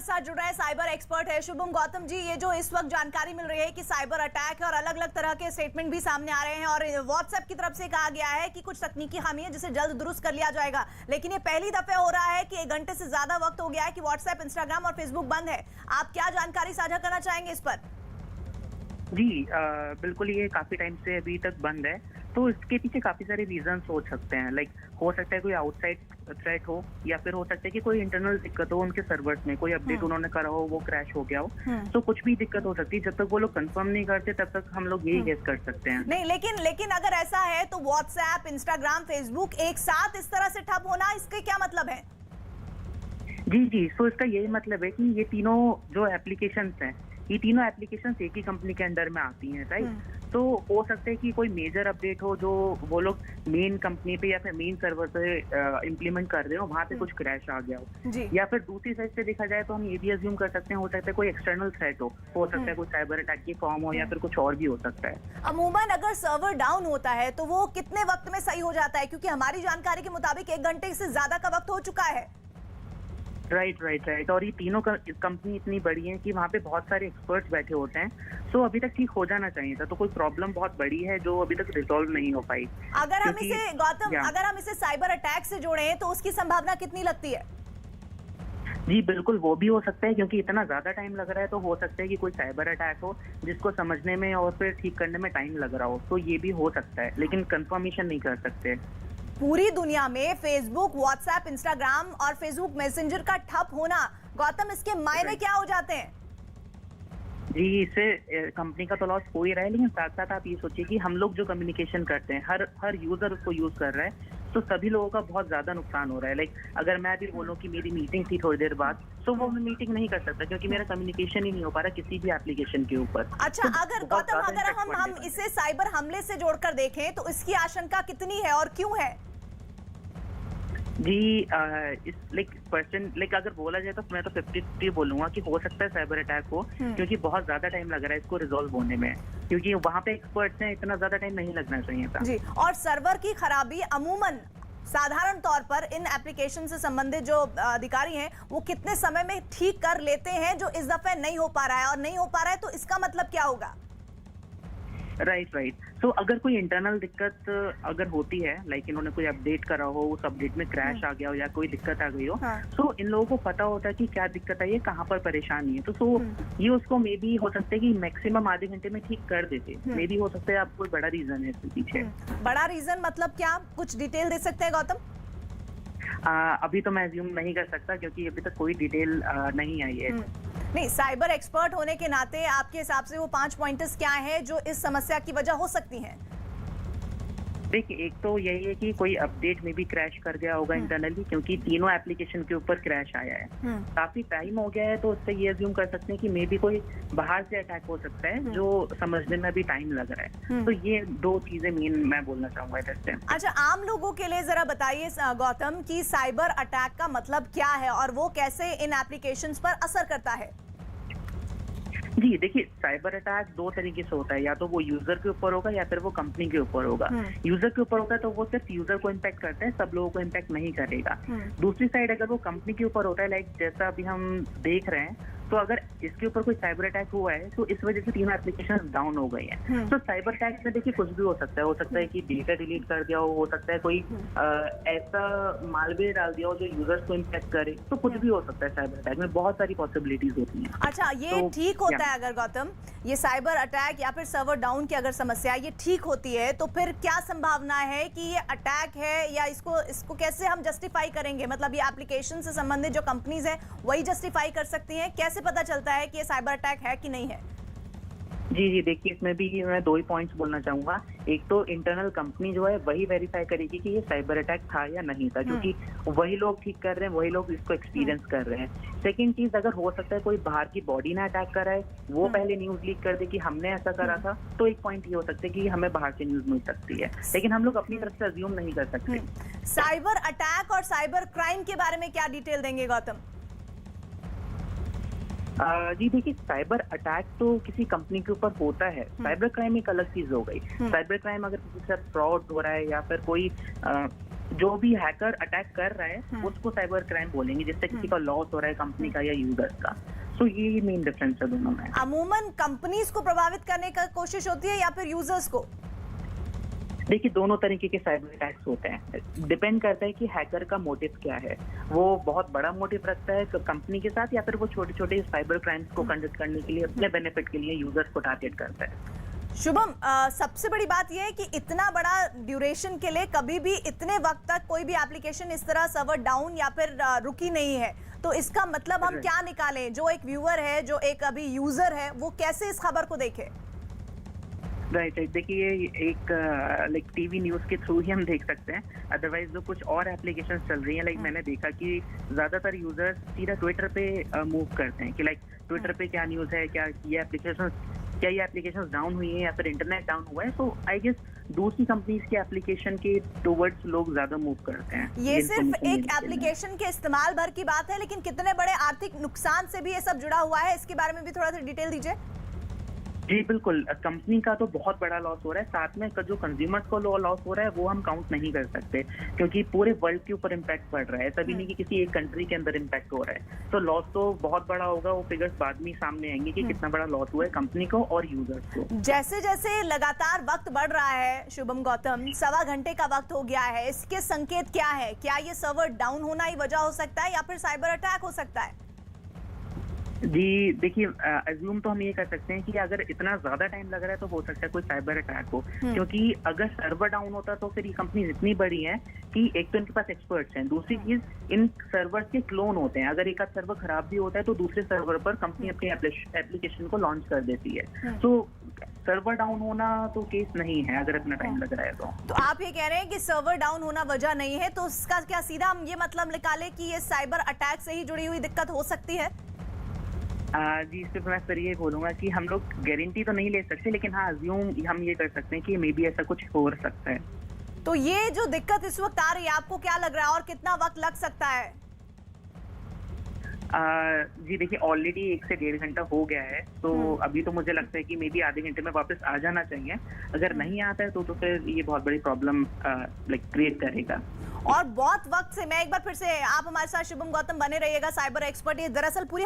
साथ जुड़ रहे हैं, साइबर एक्सपर्ट है शुभम गौतम जी। ये जो इस वक्त जानकारी मिल रही है कि साइबर अटैक है और अलग अलग तरह के स्टेटमेंट भी सामने आ रहे हैं और व्हाट्सएप की तरफ से कहा गया है कि कुछ तकनीकी खामी है जिसे जल्द दुरुस्त कर लिया जाएगा, लेकिन ये पहली दफे हो रहा है कि 1 घंटे से ज्यादा वक्त हो गया है कि व्हाट्सएप, इंस्टाग्राम और फेसबुक बंद है। आप क्या जानकारी साझा करना चाहेंगे इस पर? जी बिल्कुल, ये काफी टाइम से अभी तक बंद है, तो इसके पीछे काफी सारे रीजंस हो सकते हैं। लाइक हो सकता है कोई आउटसाइड थ्रेट हो, या फिर हो सकता है कि कोई इंटरनल दिक्कत हो उनके सर्वर्स में, कोई अपडेट उन्होंने करा हो वो क्रैश हो गया हो, तो कुछ भी दिक्कत हो सकती है। जब तक वो लोग कंफर्म नहीं करते तब तक हम लोग यही गेस कर सकते हैं। नहीं, लेकिन अगर ऐसा है तो व्हाट्सएप, इंस्टाग्राम, फेसबुक एक साथ इस तरह से ठप होना, इसके क्या मतलब है? जी, सो इसका यही मतलब है कि ये तीनों जो एप्लीकेशंस हैं, ये तीनों एप्लीकेशंस एक ही कंपनी के अंडर में आती हैं, राइट? तो हो सकता है कि कोई मेजर अपडेट हो जो वो लोग मेन कंपनी पे या फिर मेन सर्वर पे इम्प्लीमेंट कर रहे हो, वहां पे कुछ क्रैश आ गया हो, या फिर दूसरी साइड से देखा जाए तो हम ये भी अज्यूम कर सकते हैं, हो सकता है कोई एक्सटर्नल थ्रेट हो सकता है कोई साइबर अटैक की फॉर्म हो, या फिर कुछ और भी हो सकता है। अमूमन अगर सर्वर डाउन होता है तो वो कितने वक्त में सही हो जाता है? क्योंकि हमारी जानकारी के मुताबिक 1 घंटे से ज्यादा का वक्त हो चुका है। राइट। और ये तीनों कंपनी इतनी बड़ी है कि वहाँ पे बहुत सारे एक्सपर्ट्स बैठे होते हैं, सो अभी तक ठीक हो जाना चाहिए था। तो कोई प्रॉब्लम बहुत बड़ी है जो अभी तक रिजॉल्व नहीं हो पाई। अगर हम इसे गौतम, अगर हम इसे साइबर अटैक से जोड़ें तो उसकी संभावना कितनी लगती है? जी बिल्कुल, वो भी हो सकता है, क्योंकि इतना ज्यादा टाइम लग रहा है तो हो सकता है कि कोई साइबर अटैक हो जिसको समझने में और फिर ठीक करने में टाइम लग रहा हो, तो ये भी हो सकता है, लेकिन कंफर्मेशन नहीं कर सकते। पूरी दुनिया में फेसबुक, व्हाट्सएप, इंस्टाग्राम और फेसबुक मैसेंजर का ठप होना, गौतम, इसके मायने क्या हो जाते हैं? जी, इससे कंपनी का तो लॉस हो ही रहा है, लेकिन साथ साथ आप ये सोचिए कि हम लोग जो कम्युनिकेशन करते हैं, हर यूजर उसको यूज कर रहा है, तो सभी लोगों का बहुत ज्यादा नुकसान हो रहा है। लाइक अगर मैं भी बोलूं कि मेरी मीटिंग थी थोड़ी देर बाद, तो वो मैं मीटिंग नहीं कर सकता क्योंकि मेरा कम्युनिकेशन ही नहीं हो पा रहा किसी भी एप्लीकेशन के ऊपर। अच्छा, तो अगर गौतम, अगर हम इसे साइबर हमले से जोड़कर देखें तो इसकी आशंका कितनी है और क्यों है? जी इस लाइक अगर बोला जाए तो मैं तो 50-50 बोलूंगा कि हो सकता है साइबर अटैक हो, क्योंकि बहुत ज्यादा टाइम लग रहा है इसको रिजॉल्व होने में, क्योंकि वहां पे एक्सपर्ट्स हैं, इतना ज्यादा टाइम नहीं लगना चाहिए था। जी, और सर्वर की खराबी अमूमन साधारण तौर पर इन एप्लीकेशन से संबंधित जो अधिकारी हैं वो कितने समय में ठीक कर लेते हैं, जो इस दफे नहीं हो पा रहा है? और नहीं हो पा रहा है तो इसका मतलब क्या होगा? राइट। तो अगर कोई इंटरनल दिक्कत अगर होती है, लाइक इन्होंने कोई अपडेट करा हो, उस अपडेट में क्रैश आ गया हो या कोई दिक्कत आ गई हो, तो इन लोगों को पता होता है कि क्या दिक्कत आई है, कहाँ पर परेशानी है, तो ये उसको मे बी हो सकता है कि मैक्सिमम आधे घंटे में ठीक कर देते। मे बी हो सकता है आपको कोई बड़ा रीजन है इसके पीछे। बड़ा रीजन मतलब क्या? कुछ डिटेल दे सकते हैं गौतम? अभी तो मैं अज्यूम नहीं कर सकता क्योंकि अभी तक कोई डिटेल नहीं आई है। नहीं, साइबर एक्सपर्ट होने के नाते आपके हिसाब से वो 5 पॉइंट्स क्या हैं जो इस समस्या की वजह हो सकती हैं? देखिए, एक तो यही है कि कोई अपडेट में भी क्रैश कर गया होगा इंटरनली, क्योंकि तीनों एप्लीकेशन के ऊपर क्रैश आया है। काफी टाइम हो गया है, तो उससे ये अज्यूम कर सकते हैं कि मे बी कोई बाहर से अटैक हो सकता है जो समझने में अभी टाइम लग रहा है। तो ये 2 चीजें मेन मैं बोलना चाहूंगा इससे। अच्छा, आम लोगों के लिए जरा बताइए गौतम कि साइबर अटैक का मतलब क्या है और वो कैसे इन एप्लीकेशंस पर असर करता है? जी देखिए, साइबर अटैक 2 तरीके से होता है, या तो वो यूजर के ऊपर होगा या फिर वो कंपनी के ऊपर होगा। यूजर के ऊपर होता है तो वो सिर्फ यूजर को इम्पैक्ट करता है, सब लोगों को इम्पैक्ट नहीं करेगा। दूसरी साइड अगर वो कंपनी के ऊपर होता है, लाइक जैसा अभी हम देख रहे हैं, तो अगर इसके ऊपर कोई साइबर अटैक हुआ है तो इस वजह से तीनों एप्लीकेशन डाउन हो गई हैं। तो साइबर अटैक में देखिए कुछ भी हो सकता है कि डेटा डिलीट कर दिया हो सकता है कोई ऐसा मालवेयर डाल दिया हो जो यूजर्स को इम्पैक्ट करे, तो कुछ भी हो सकता है। साइबर अटैक में बहुत सारी पॉसिबिलिटीज होती हैं। अच्छा, ये तो ठीक होता है अगर गौतम, ये साइबर अटैक या फिर सर्वर डाउन की अगर समस्या ये ठीक होती है तो फिर क्या संभावना है कि ये अटैक है, या इसको कैसे हम जस्टिफाई करेंगे? मतलब ये एप्लीकेशन से संबंधित जो कंपनीज है वही जस्टिफाई कर सकती हैं? कैसे पता चलता है कि ये साइबर अटैक है कि नहीं है? जी देखिए, इसमें भी मैं 2 ही पॉइंट्स बोलना चाहूंगा। एक तो इंटरनल कंपनी जो है वही वेरीफाई करेगी कि ये साइबर अटैक था या नहीं था, क्योंकि वही लोग ठीक कर रहे हैं, वही लोग इसको एक्सपीरियंस कर रहे हैं। सेकंड चीज, अगर हो सकता है कोई बाहर की बॉडी ना अटैक कराए, वो पहले न्यूज लीक कर दे कि हमने ऐसा करा था, तो एक पॉइंट ये हो सकता है कि हमें बाहर से न्यूज मिल सकती है, लेकिन हम लोग अपनी तरफ से अज्यूम नहीं कर सकते। साइबर अटैक और साइबर क्राइम के बारे में क्या डिटेल देंगे गौतम? जी देखिए, साइबर अटैक तो किसी कंपनी के ऊपर होता है, साइबर क्राइम एक अलग चीज हो गई। साइबर क्राइम अगर किसी के साथ फ्रॉड हो रहा है या फिर कोई जो भी हैकर अटैक कर रहा है उसको साइबर क्राइम बोलेंगे, जिससे किसी का लॉस हो रहा है कंपनी का या यूजर्स का। सो ये मेन डिफरेंस है दोनों में। अमूमन कंपनीज को प्रभावित करने का कोशिश होती है या फिर यूजर्स को? देखिए, दोनों तरीके के साइबर अटैक्स होते हैं, डिपेंड करता है कि हैकर का मोटिव क्या है। वो बहुत बड़ा मोटिव रखता है कंपनी के साथ, या फिर वो छोटे छोटे साइबर क्राइम्स को कंडक्ट करने के लिए अपने बेनिफिट के लिए यूजर्स को टारगेट करता है। शुभम, सबसे बड़ी बात यह है कि इतना बड़ा ड्यूरेशन के लिए कभी भी इतने वक्त तक कोई भी एप्लीकेशन इस तरह सर्वर डाउन या फिर रुकी नहीं है, तो इसका मतलब हम क्या निकालें? जो एक व्यूअर है, जो एक अभी यूजर है, वो कैसे इस खबर को देखे? राइट, देखिए एक लाइक टीवी न्यूज के थ्रू ही हम देख सकते हैं, अदरवाइज जो कुछ और एप्लीकेशन चल रही हैं, लाइक मैंने देखा कि ज्यादातर यूजर्स सीधा ट्विटर पे मूव करते हैं कि लाइक ट्विटर पे क्या न्यूज है, क्या ये एप्लीकेशन डाउन हुई है या फिर इंटरनेट डाउन हुआ है। सो आई गेस दूसरी कंपनीज के एप्लीकेशन के टुवर्ड्स लोग ज्यादा मूव करते हैं। ये सिर्फ एक एप्लीकेशन के इस्तेमाल भर की बात है, लेकिन कितने बड़े आर्थिक नुकसान से भी ये सब जुड़ा हुआ है, इसके बारे में भी थोड़ा सा डिटेल दीजिए। जी बिल्कुल, कंपनी का तो बहुत बड़ा लॉस हो रहा है, साथ में जो कंज्यूमर्स को लॉस हो रहा है वो हम काउंट नहीं कर सकते, क्योंकि पूरे वर्ल्ड के ऊपर इम्पैक्ट पड़ रहा है। ऐसा भी नहीं कि किसी एक कंट्री के अंदर इम्पैक्ट हो रहा है। तो लॉस तो बहुत बड़ा होगा, वो फिगर्स बाद में सामने आएंगे कि कितना बड़ा लॉस हुआ है कंपनी को और यूजर्स को। जैसे जैसे लगातार वक्त बढ़ रहा है शुभम गौतम, 1.25 घंटे का वक्त हो गया है, इसके संकेत क्या है? क्या ये सर्वर डाउन होना ही वजह हो सकता है या फिर साइबर अटैक हो सकता है? जी देखिए, अज्यूम तो हम ये कर सकते हैं कि अगर इतना ज्यादा टाइम लग रहा है तो हो सकता है कोई साइबर अटैक हो, क्योंकि अगर सर्वर डाउन होता तो फिर ये कंपनीज इतनी बड़ी हैं कि एक तो इनके पास एक्सपर्ट्स हैं, दूसरी चीज इन सर्वर्स के क्लोन होते हैं। अगर एक आध सर्वर खराब भी होता है तो दूसरे सर्वर पर कंपनी अपनी एप्लीकेशन को लॉन्च कर देती है। तो सर्वर डाउन होना तो केस नहीं है अगर इतना टाइम लग रहा है तो आप ये कह रहे हैं कि सर्वर डाउन होना वजह नहीं है, तो इसका क्या सीधा हम ये मतलब निकालें कि ये साइबर अटैक से ही जुड़ी हुई दिक्कत हो सकती है? जी, इस पे मैं सर ये बोलूंगा कि हम लोग गारंटी तो नहीं ले सकते, लेकिन हाँ अज्यूम हम ये कर सकते हैं कि मे बी ऐसा कुछ हो सकता है। तो ये जो दिक्कत इस वक्त आ रही है, आपको क्या लग रहा है और कितना वक्त लग सकता है? जी देखिए, ऑलरेडी 1 से 1.5 घंटा हो गया है, तो अभी तो मुझे लगता है कि मे बी आधे घंटे में वापस आ जाना चाहिए। अगर नहीं आता है तो फिर ये बहुत बड़ी प्रॉब्लम लाइक क्रिएट करेगा। और बहुत वक्त से मैं एक बार फिर से, आप हमारे साथ शुभम गौतम बने रहिएगा, साइबर एक्सपर्ट। ये दरअसल पूरी